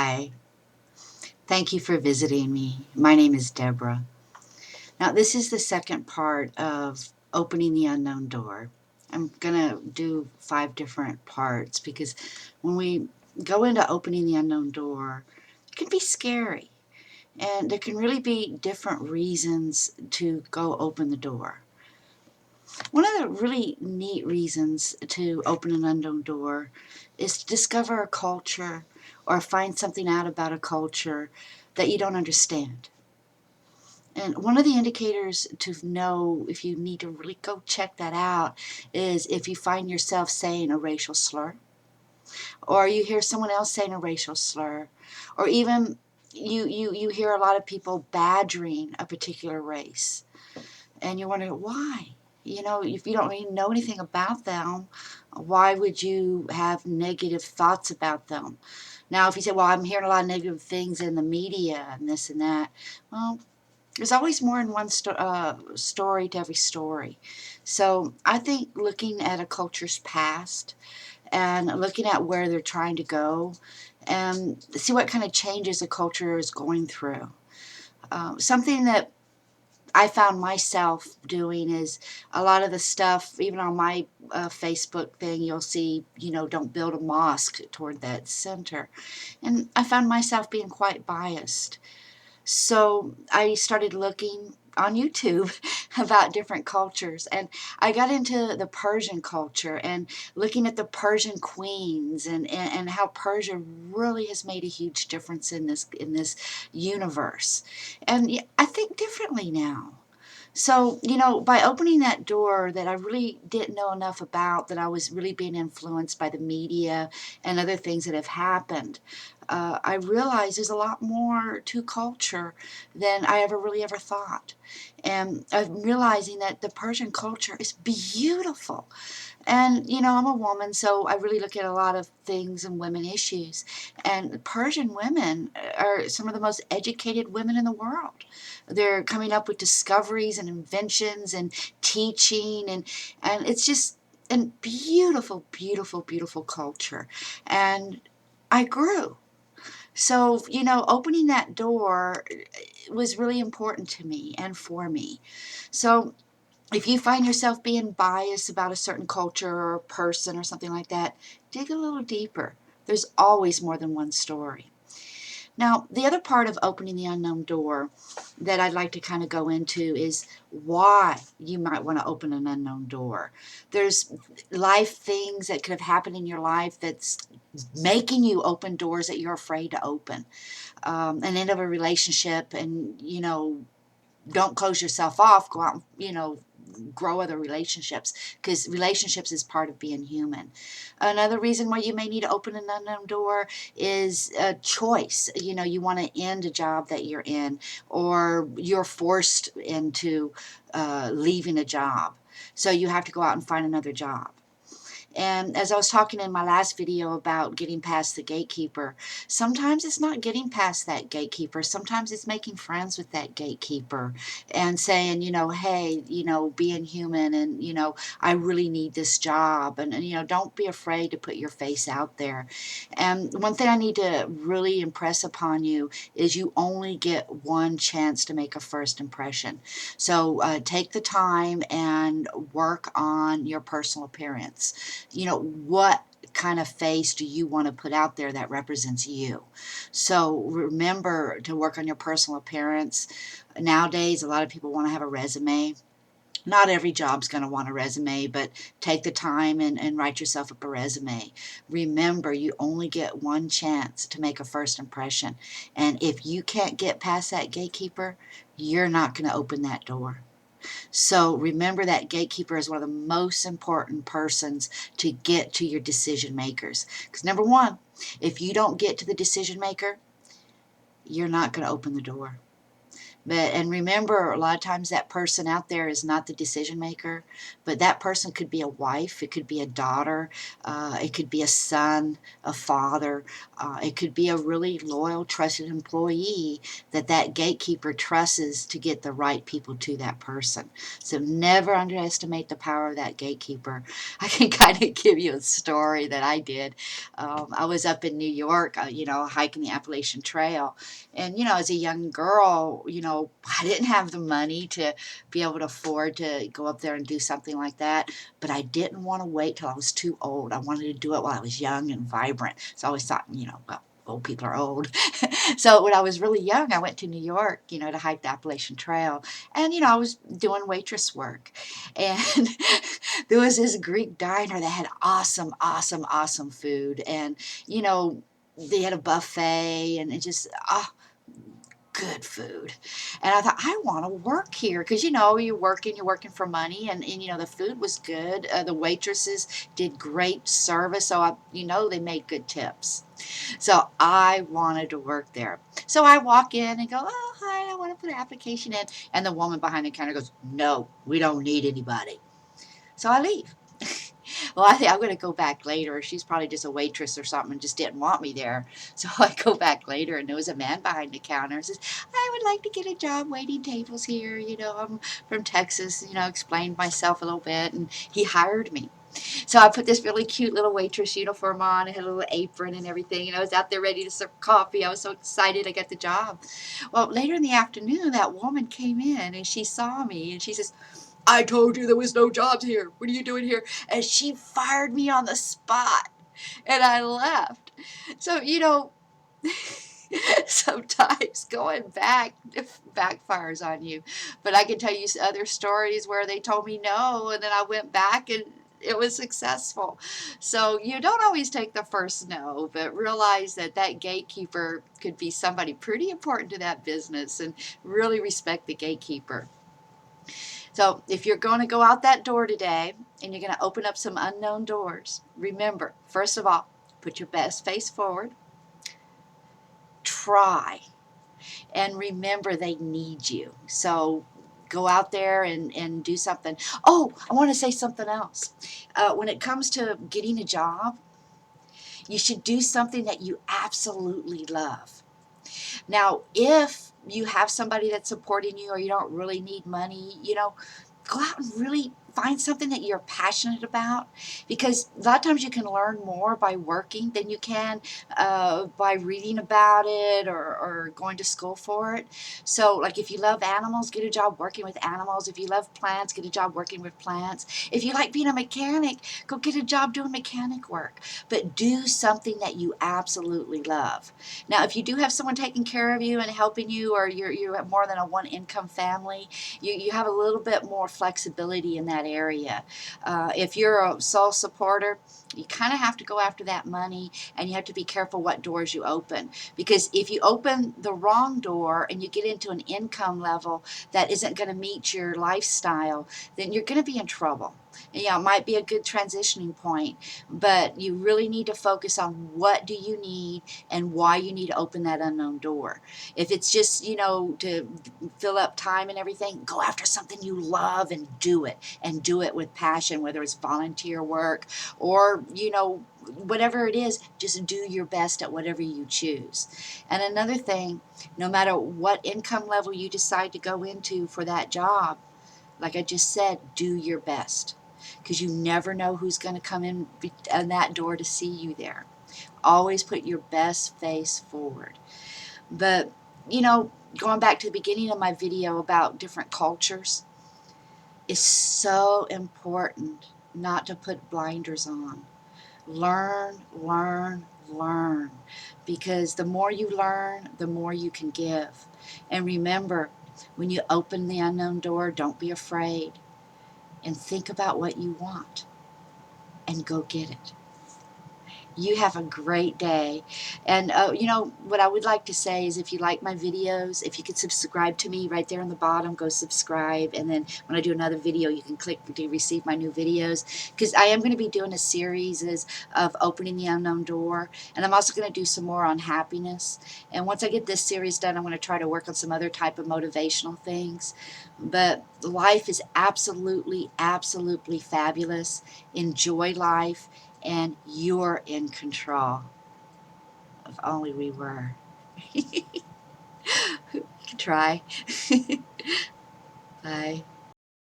Hi, thank you for visiting me. My name is Deborah. Now, this is the second part of Opening the Unknown Door. I'm going to do 5 different parts because when we go into opening the unknown door, it can be scary. And there can really be different reasons to go open the door. One of the really neat reasons to open an unknown door is to discover a culture or find something out about a culture that you don't understand. And one of the indicators to know if you need to really go check that out is if you find yourself saying a racial slur, or you hear someone else saying a racial slur, or even you hear a lot of people badgering a particular race. And you wonder why. You know, if you don't even know anything about them, why would you have negative thoughts about them? Now, if you say, well, I'm hearing a lot of negative things in the media and this and that, well, there's always more than one story to every story. So I think looking at a culture's past and looking at where they're trying to go and see what kind of changes a culture is going through. Something that I found myself doing is a lot of the stuff, even on my Facebook thing, you'll see, don't build a mosque toward that center. And I found myself being quite biased. So I started looking on YouTube about different cultures, and I got into the Persian culture and looking at the Persian queens and how Persia really has made a huge difference in this universe. And I think differently now. So, by opening that door that I really didn't know enough about, that I was really being influenced by the media and other things that have happened, I realized there's a lot more to culture than I ever thought. And I'm realizing that the Persian culture is beautiful. And, I'm a woman, so I really look at a lot of things and women issues. And Persian women are some of the most educated women in the world. They're coming up with discoveries and inventions and teaching, and it's just a beautiful, beautiful, beautiful culture. And I grew. So, opening that door was really important to me and for me. So, if you find yourself being biased about a certain culture or person or something like that, dig a little deeper. There's always more than one story. Now, the other part of opening the unknown door that I'd like to kind of go into is why you might want to open an unknown door. There's life things that could have happened in your life that's making you open doors that you're afraid to open. An end of a relationship, and don't close yourself off. Go out and grow other relationships, because relationships is part of being human. Another reason why you may need to open an unknown door is a choice. You want to end a job that you're in, or you're forced into leaving a job, so you have to go out and find another job. And as I was talking in my last video about getting past the gatekeeper, sometimes it's not getting past that gatekeeper. Sometimes it's making friends with that gatekeeper and saying, hey, being human, and, I really need this job. And don't be afraid to put your face out there. And one thing I need to really impress upon you is you only get one chance to make a first impression. So take the time and work on your personal appearance. What kind of face do you want to put out there that represents you? So remember to work on your personal appearance. Nowadays, a lot of people want to have a resume. Not every job's going to want a resume, but take the time and write yourself up a resume. Remember, you only get one chance to make a first impression. And if you can't get past that gatekeeper, you're not going to open that door. So remember, that gatekeeper is one of the most important persons to get to your decision makers. Because number one, if you don't get to the decision maker, you're not going to open the door. And remember, a lot of times that person out there is not the decision maker, but that person could be a wife, it could be a daughter, it could be a son, a father, it could be a really loyal, trusted employee that gatekeeper trusts to get the right people to that person. So never underestimate the power of that gatekeeper. I can kind of give you a story that I did. I was up in New York, hiking the Appalachian Trail. And, as a young girl, I didn't have the money to be able to afford to go up there and do something like that. But I didn't want to wait till I was too old. I wanted to do it while I was young and vibrant. So I always thought, well, old people are old. So when I was really young, I went to New York, to hike the Appalachian Trail. And, I was doing waitress work. And there was this Greek diner that had awesome, awesome, awesome food. And, they had a buffet and it just, good food. And I thought, I want to work here because, you're working for money and the food was good. The waitresses did great service. So, they made good tips. So I wanted to work there. So I walk in and go, oh, hi, I want to put an application in. And the woman behind the counter goes, no, we don't need anybody. So I leave. Well, I think I'm going to go back later. She's probably just a waitress or something and just didn't want me there. So I go back later, and there was a man behind the counter. Says, I would like to get a job waiting tables here. I'm from Texas, explained myself a little bit, and he hired me. So I put this really cute little waitress uniform on. I had a little apron and everything, and I was out there ready to serve coffee. I was so excited I got the job. Well, later in the afternoon, that woman came in, and she saw me, and she says, I told you there was no jobs here. What are you doing here? And she fired me on the spot, and I left. So, sometimes going back backfires on you. But I can tell you other stories where they told me no, and then I went back and it was successful. So you don't always take the first no, but realize that gatekeeper could be somebody pretty important to that business, and really respect the gatekeeper. So if you're going to go out that door today and you're going to open up some unknown doors, remember, first of all, put your best face forward. Try. And remember, they need you. So go out there and do something. Oh, I want to say something else. When it comes to getting a job, you should do something that you absolutely love. Now, if you have somebody that's supporting you or you don't really need money, go out and really find something that you're passionate about, because a lot of times you can learn more by working than you can by reading about it or going to school for it. So like if you love animals, get a job working with animals. If you love plants, get a job working with plants. If you like being a mechanic, go get a job doing mechanic work. But do something that you absolutely love. Now, if you do have someone taking care of you and helping you, or you have more than a one income family, you have a little bit more flexibility in that area. If you're a sole supporter, you kind of have to go after that money, and you have to be careful what doors you open, because if you open the wrong door and you get into an income level that isn't going to meet your lifestyle, then you're going to be in trouble. It might be a good transitioning point, but you really need to focus on what do you need and why you need to open that unknown door. If it's just, to fill up time and everything, go after something you love and do it with passion, whether it's volunteer work or, whatever it is, just do your best at whatever you choose. And another thing, no matter what income level you decide to go into for that job, like I just said, do your best, because you never know who's going to come in that door to see you there. Always put your best face forward. But, going back to the beginning of my video about different cultures, it's so important not to put blinders on. Learn, learn, learn. Because the more you learn, the more you can give. And remember, when you open the unknown door, don't be afraid. And think about what you want. And go get it. You have a great day. And, you know, what I would like to say is if you like my videos, if you could subscribe to me right there on the bottom, go subscribe. And then when I do another video, you can click to receive my new videos. Because I am going to be doing a series of opening the unknown door. And I'm also going to do some more on happiness. And once I get this series done, I'm going to try to work on some other type of motivational things. But life is absolutely, absolutely fabulous. Enjoy life, and you're in control. If only we were. You can try. Bye.